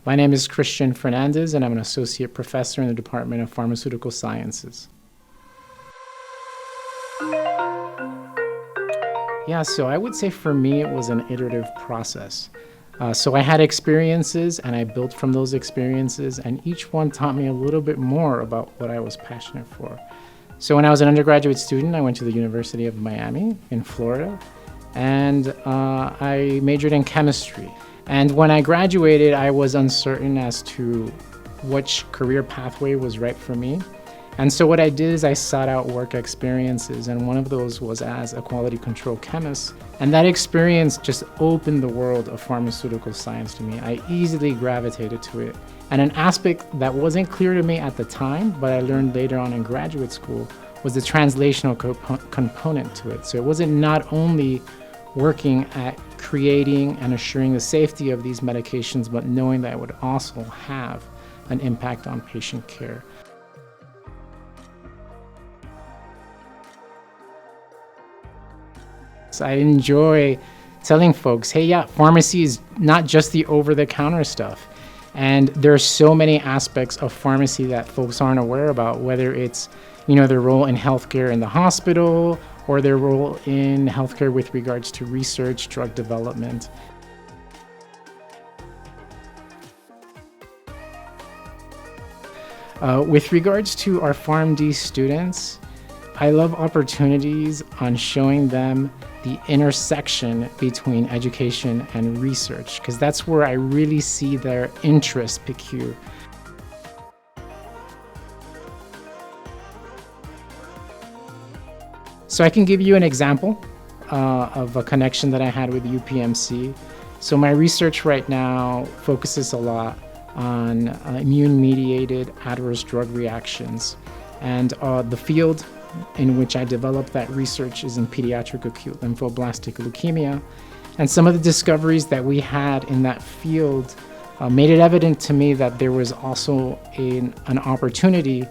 My name is Christian Fernandez, and I'm an associate professor in the Department of Pharmaceutical Sciences. Yeah, so I would say for me it was an iterative process. So I had experiences and I built from those experiences, and each one taught me a little bit more about what I was passionate for. So when I was an undergraduate student, I went to the University of Miami in Florida, and I majored in chemistry. And when I graduated, I was uncertain as to which career pathway was right for me. And so what I did is I sought out work experiences, and one of those was as a quality control chemist. And that experience just opened the world of pharmaceutical science to me. I easily gravitated to it. And an aspect that wasn't clear to me at the time, but I learned later on in graduate school, was the translational component to it. So it wasn't not only working at creating and assuring the safety of these medications, but knowing that it would also have an impact on patient care. So I enjoy telling folks, hey, yeah, pharmacy is not just the over-the-counter stuff. And there are so many aspects of pharmacy that folks aren't aware about, whether it's, their role in healthcare in the hospital or their role in healthcare with regards to research, drug development. With regards to our PharmD students, I love opportunities on showing them the intersection between education and research, because that's where I really see their interest pique. So I can give you an example of a connection that I had with UPMC. So my research right now focuses a lot on immune-mediated adverse drug reactions. And the field in which I developed that research is in pediatric acute lymphoblastic leukemia. And some of the discoveries that we had in that field made it evident to me that there was also an opportunity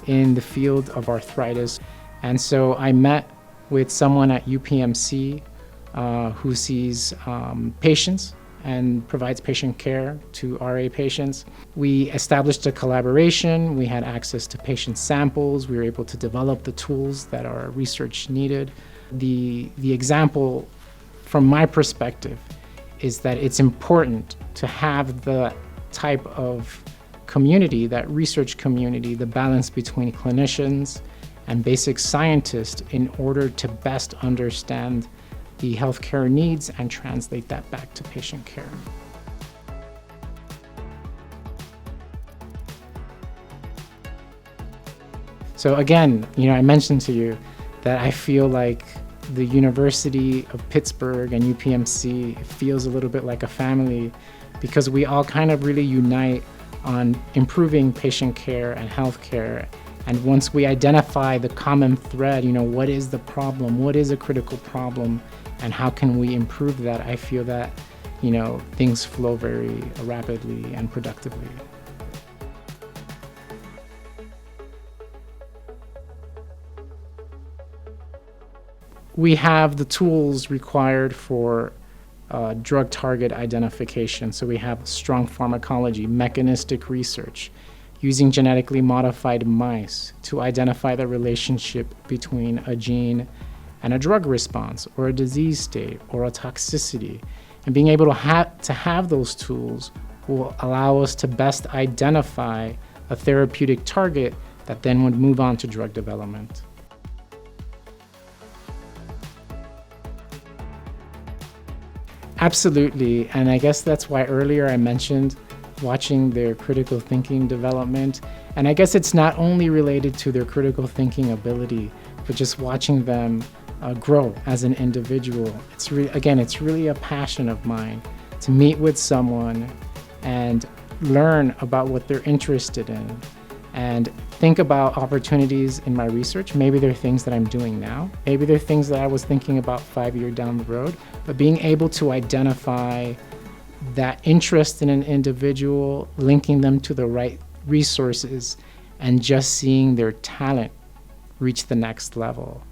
in the field of arthritis. And so I met with someone at UPMC who sees patients and provides patient care to RA patients. We established a collaboration. We had access to patient samples. We were able to develop the tools that our research needed. The example from my perspective is that it's important to have the type of community, that research community, the balance between clinicians and basic scientists in order to best understand the healthcare needs and translate that back to patient care. So again, I mentioned to you that I feel like the University of Pittsburgh and UPMC feels a little bit like a family, because we all kind of really unite on improving patient care and healthcare. And once we identify the common thread, what is the problem, what is a critical problem, and how can we improve that, I feel that, things flow very rapidly and productively. We have the tools required for drug target identification. So we have strong pharmacology, mechanistic research, using genetically modified mice to identify the relationship between a gene and a drug response, or a disease state, or a toxicity. And being able to have those tools will allow us to best identify a therapeutic target that then would move on to drug development. Absolutely, and I guess that's why earlier I mentioned watching their critical thinking development. And I guess it's not only related to their critical thinking ability, but just watching them grow as an individual. It's really a passion of mine to meet with someone and learn about what they're interested in and think about opportunities in my research. Maybe they're things that I'm doing now. Maybe they're things that I was thinking about 5 years down the road. But being able to identify that interest in an individual, linking them to the right resources, and just seeing their talent reach the next level.